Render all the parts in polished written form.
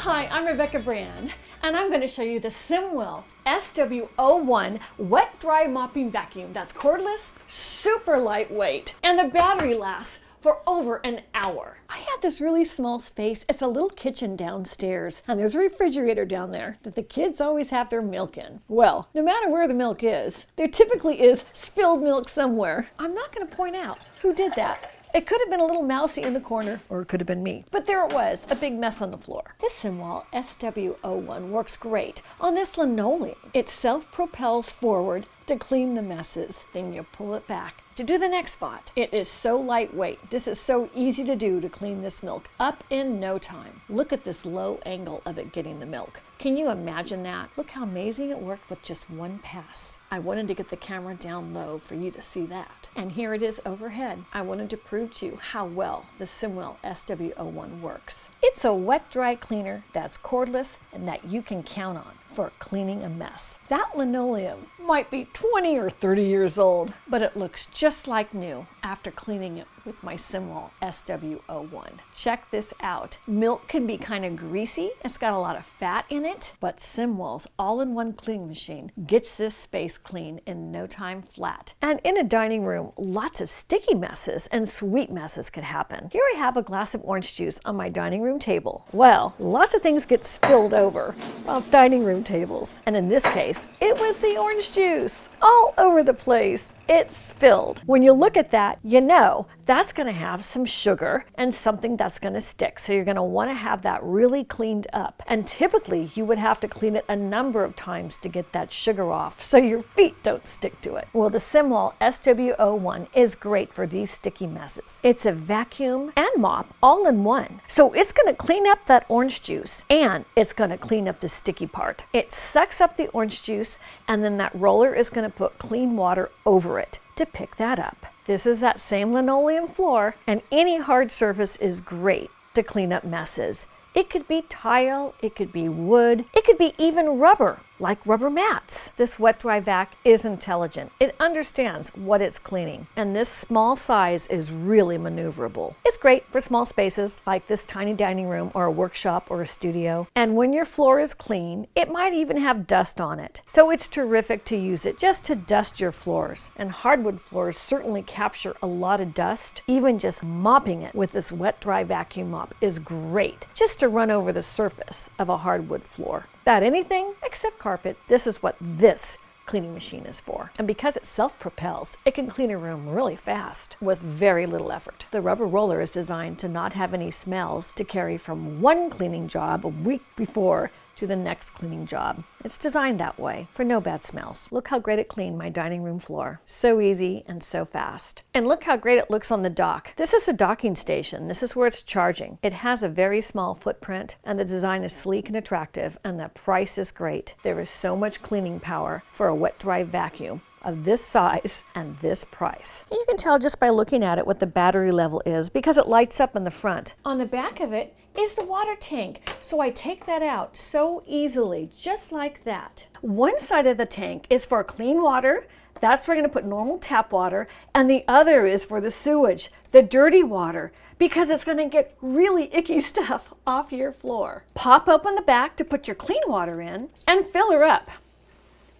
Hi, I'm Rebecca Brand, and I'm going to show you the Simwal SW01 wet dry mopping vacuum that's cordless, super lightweight, and the battery lasts for over an hour. I have this really small space. It's a little kitchen downstairs, and there's a refrigerator down there that the kids always have their milk in. Well, no matter where the milk is, there typically is spilled milk somewhere. I'm not going to point out who did that. It could have been a little mousy in the corner, or it could have been me. But there it was, a big mess on the floor. This Simwal SW01 works great on this linoleum. It self-propels forward to clean the messes. Then you pull it back to do the next spot. It is so lightweight. This is so easy to do to clean this milk up in no time. Look at this low angle of it getting the milk. Can you imagine that? Look how amazing it worked with just one pass. I wanted to get the camera down low for you to see that. And here it is overhead. I wanted to prove to you how well the Simwal SW01 works. It's a wet dry cleaner that's cordless and that you can count on for cleaning a mess. That linoleum might be 20 or 30 years old, but it looks just like new after cleaning it with my Simwal SW01. Check this out. Milk can be kind of greasy. It's got a lot of fat in it, but Simwal's all-in-one cleaning machine gets this space clean in no time flat. And in a dining room, lots of sticky messes and sweet messes could happen. Here I have a glass of orange juice on my dining room table. Well, lots of things get spilled over off dining room tables. And in this case, it was the orange juice all over the place. It spilled. When you look at that, you know that's going to have some sugar and something that's going to stick. So you're going to want to have that really cleaned up. And typically you would have to clean it a number of times to get that sugar off so your feet don't stick to it. Well, the Simwal SW01 is great for these sticky messes. It's a vacuum and mop all in one. So it's going to clean up that orange juice and it's going to clean up the sticky part. It sucks up the orange juice and then that roller is going to put clean water over it to pick that up. This is that same linoleum floor, and any hard surface is great to clean up messes. It could be tile, it could be wood, it could be even rubber, like rubber mats. This wet dry vac is intelligent. It understands what it's cleaning, and this small size is really maneuverable. It's great for small spaces like this tiny dining room or a workshop or a studio. And when your floor is clean, it might even have dust on it. So it's terrific to use it just to dust your floors. And hardwood floors certainly capture a lot of dust. Even just mopping it with this wet dry vacuum mop is great, just to run over the surface of a hardwood floor. Without anything except carpet, this is what this cleaning machine is for. And because it self-propels, it can clean a room really fast with very little effort. The rubber roller is designed to not have any smells to carry from one cleaning job a week before to the next cleaning job. It's designed that way for no bad smells. Look how great it cleaned my dining room floor. So easy and so fast. And look how great it looks on the dock. This is a docking station. This is where it's charging. It has a very small footprint and the design is sleek and attractive and the price is great. There is so much cleaning power for a wet dry vacuum of this size and this price. And you can tell just by looking at it what the battery level is because it lights up in the front. On the back of it is the water tank. So I take that out so easily, just like that. One side of the tank is for clean water. That's where we're going to put normal tap water. And the other is for the sewage, the dirty water, because it's going to get really icky stuff off your floor. Pop open the back to put your clean water in and fill her up.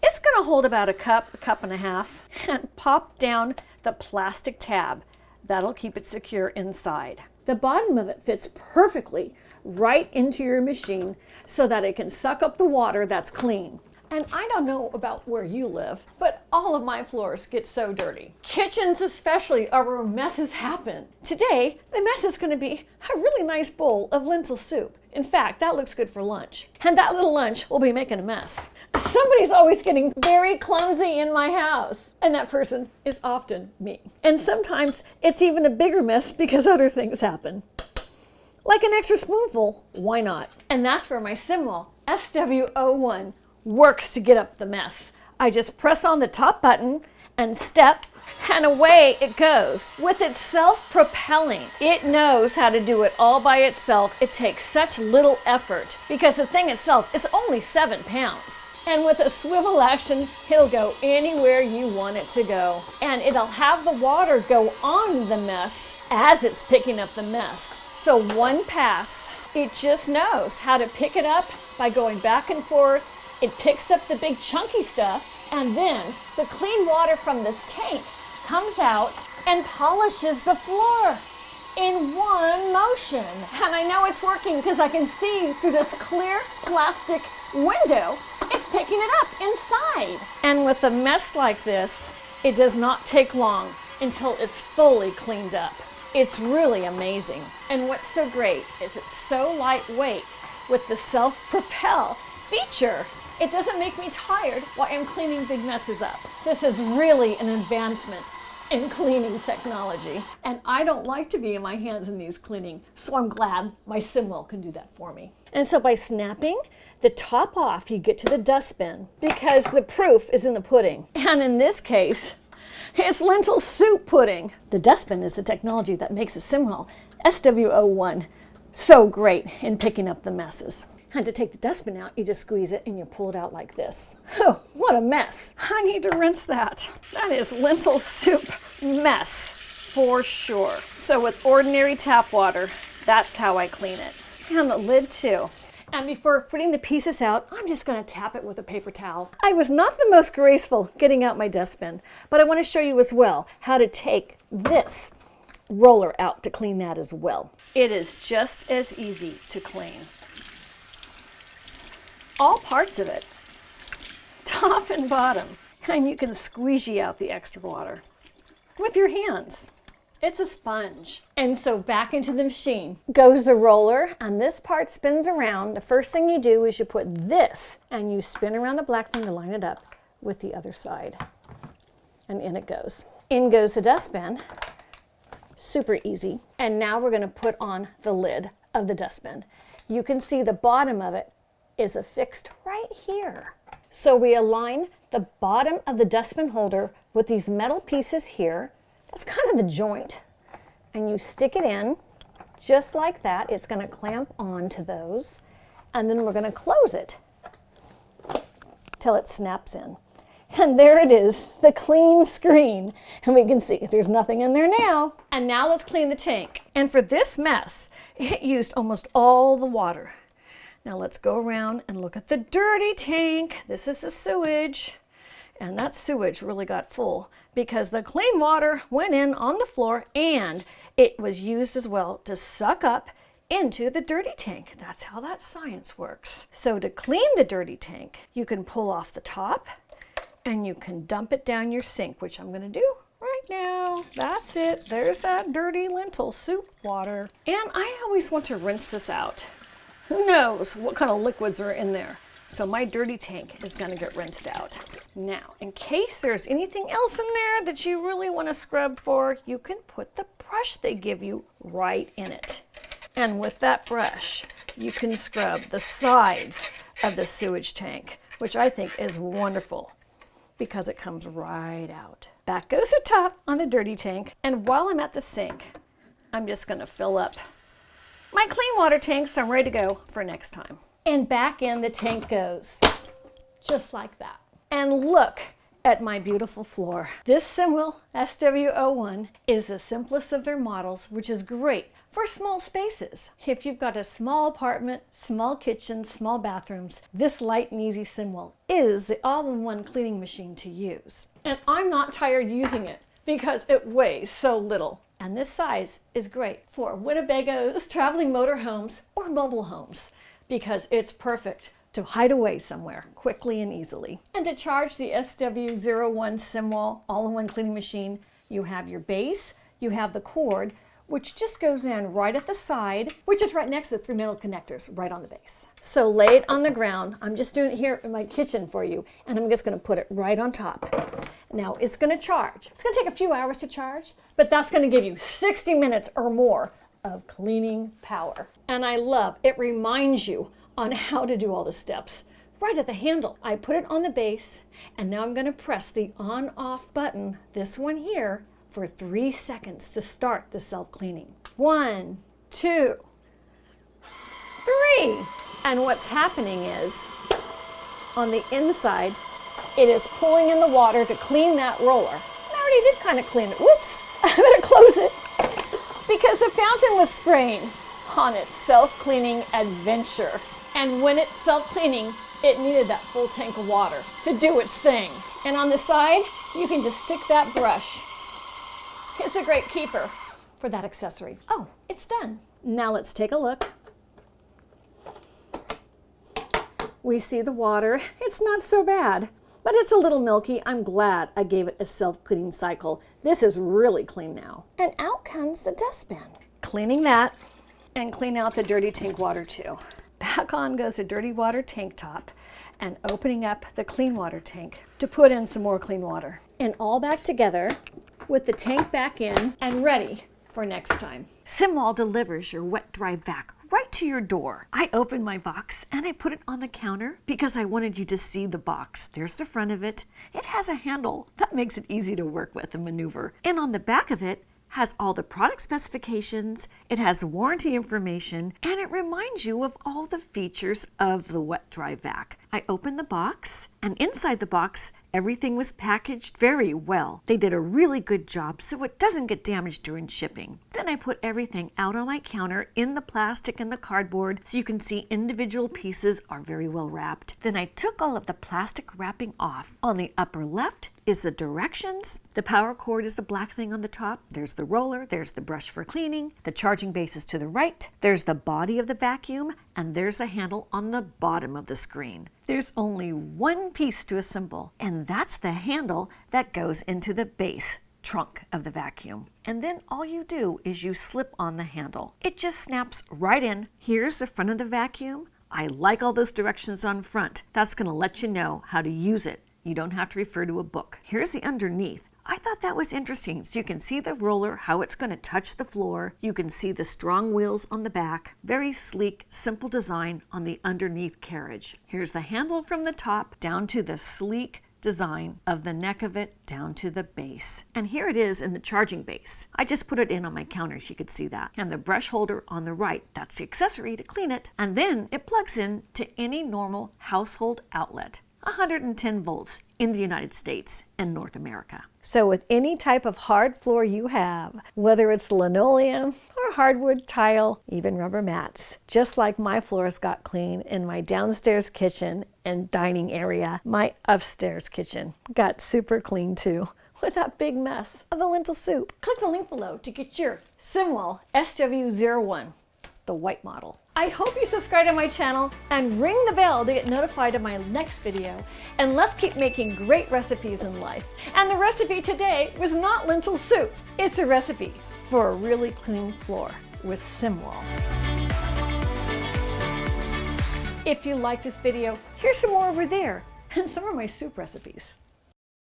It's going to hold about a cup and a half, and pop down the plastic tab. That'll keep it secure inside. The bottom of it fits perfectly right into your machine so that it can suck up the water that's clean. And I don't know about where you live, but all of my floors get so dirty. Kitchens especially are where messes happen. Today, the mess is going to be a really nice bowl of lentil soup. In fact, that looks good for lunch. And that little lunch will be making a mess. Somebody's always getting very clumsy in my house, and that person is often me. And sometimes it's even a bigger mess because other things happen. Like an extra spoonful, why not? And that's where my Simwal SW01 works to get up the mess. I just press on the top button and step, and away it goes. With its self-propelling, it knows how to do it all by itself. It takes such little effort because the thing itself is only 7 pounds. And with a swivel action, it'll go anywhere you want it to go. And it'll have the water go on the mess as it's picking up the mess. So one pass It just knows how to pick it up by going back and forth. It picks up the big chunky stuff, and then the clean water from this tank comes out and polishes the floor in one motion. And I know it's working because I can see through this clear plastic window, it's picking it up inside. And with a mess like this, it does not take long until it's fully cleaned up. It's really amazing. And what's so great is it's so lightweight with the self-propel feature. It doesn't make me tired while I'm cleaning big messes up. This is really an advancement in cleaning technology. And I don't like to be in my hands in these cleaning, so I'm glad my Simwal can do that for me. And so by snapping the top off, you get to the dustbin because the proof is in the pudding. And in this case, it's lentil soup pudding. The dustbin is the technology that makes a Simwal SW01 so great in picking up the messes. And to take the dustbin out, you just squeeze it and you pull it out like this. Oh, what a mess. I need to rinse that. That is lentil soup mess for sure. So with ordinary tap water, that's how I clean it. And the lid too. And before putting the pieces out, I'm just going to tap it with a paper towel. I was not the most graceful getting out my dustbin, but I want to show you as well how to take this roller out to clean that as well. It is just as easy to clean. All parts of it, top and bottom, and you can squeegee out the extra water with your hands. It's a sponge. And so back into the machine goes the roller, and this part spins around. The first thing you do is you put this, and you spin around the black thing to line it up with the other side. And in it goes. In goes the dustbin. Super easy. And now we're going to put on the lid of the dustbin. You can see the bottom of it is affixed right here. So we align the bottom of the dustbin holder with these metal pieces here. That's kind of the joint. And you stick it in just like that. It's going to clamp onto those. And then we're going to close it till it snaps in. And there it is, the clean screen. And we can see there's nothing in there now. And now let's clean the tank. And for this mess, it used almost all the water. Now let's go around and look at the dirty tank. This is the sewage. And that sewage really got full because the clean water went in on the floor and it was used as well to suck up into the dirty tank. That's how that science works. So to clean the dirty tank, you can pull off the top and you can dump it down your sink, which I'm going to do right now. That's it. There's that dirty lentil soup water. And I always want to rinse this out. Who knows what kind of liquids are in there? So my dirty tank is going to get rinsed out. Now, in case there's anything else in there that you really want to scrub for, you can put the brush they give you right in it. And with that brush, you can scrub the sides of the sewage tank, which I think is wonderful because it comes right out. Back goes the top on the dirty tank. And while I'm at the sink, I'm just going to fill up my clean water tank so I'm ready to go for next time. And back in the tank goes, just like that. And look at my beautiful floor. This Simwal SW01 is the simplest of their models, which is great for small spaces. If you've got a small apartment, small kitchen, small bathrooms, this light and easy Simwal is the all-in-one cleaning machine to use. And I'm not tired using it because it weighs so little. And this size is great for Winnebagos, traveling motorhomes, or mobile homes because it's perfect to hide away somewhere quickly and easily. And to charge the SW01 Simwal all-in-one cleaning machine, you have your base, you have the cord, which just goes in right at the side, which is right next to the 3 metal connectors right on the base. So lay it on the ground. I'm just doing it here in my kitchen for you, and I'm just going to put it right on top. Now it's going to charge. It's going to take a few hours to charge, but that's going to give you 60 minutes or more of cleaning power. And I love it, reminds you on how to do all the steps right at the handle. I put it on the base, and now I'm going to press the on-off button, this one here, for 3 seconds to start the self-cleaning. 1, 2, 3. And what's happening is, on the inside, it is pulling in the water to clean that roller. I already did kind of clean it. Whoops, I better close it because the fountain was spraying on its self-cleaning adventure. And when it's self-cleaning, it needed that full tank of water to do its thing. And on the side, you can just stick that brush. It's a great keeper for that accessory. Oh, it's done. Now let's take a look. We see the water. It's not so bad, but it's a little milky. I'm glad I gave it a self-cleaning cycle. This is really clean now. And out comes the dustbin. Cleaning that and clean out the dirty tank water too. Back on goes the dirty water tank top and opening up the clean water tank to put in some more clean water. And all back together with the tank back in and ready for next time. Simwal delivers your wet dry vac right to your door. I opened my box and I put it on the counter because I wanted you to see the box. There's the front of it. It has a handle that makes it easy to work with and maneuver. And on the back of it has all the product specifications, it has warranty information, and it reminds you of all the features of the wet dry vac. I opened the box, and inside the box, everything was packaged very well. They did a really good job so it doesn't get damaged during shipping. Then I put everything out on my counter in the plastic and the cardboard so you can see individual pieces are very well wrapped. Then I took all of the plastic wrapping off. On the upper left is the directions. The power cord is the black thing on the top. There's the roller, there's the brush for cleaning, the charging base is to the right, there's the body of the vacuum, and there's the handle on the bottom of the screen. There's only one piece to assemble, and that's the handle that goes into the base trunk of the vacuum. And then all you do is you slip on the handle. It just snaps right in. Here's the front of the vacuum. I like all those directions on front. That's going to let you know how to use it. You don't have to refer to a book. Here's the underneath. I thought that was interesting. So you can see the roller, how it's going to touch the floor. You can see the strong wheels on the back. Very sleek, simple design on the underneath carriage. Here's the handle from the top down to the sleek design of the neck of it down to the base. And here it is in the charging base. I just put it in on my counter so you could see that. And the brush holder on the right, that's the accessory to clean it. And then it plugs in to any normal household outlet. 110 volts in the United States and North America. So with any type of hard floor you have, whether it's linoleum or hardwood tile, even rubber mats, just like my floors got clean in my downstairs kitchen and dining area, my upstairs kitchen got super clean too, with that big mess of the lentil soup. Click the link below to get your Simwal SW01, the white model. I hope you subscribe to my channel and ring the bell to get notified of my next video. And let's keep making great recipes in life. And the recipe today was not lentil soup. It's a recipe for a really clean floor with Simwal. If you like this video, here's some more over there and some of my soup recipes.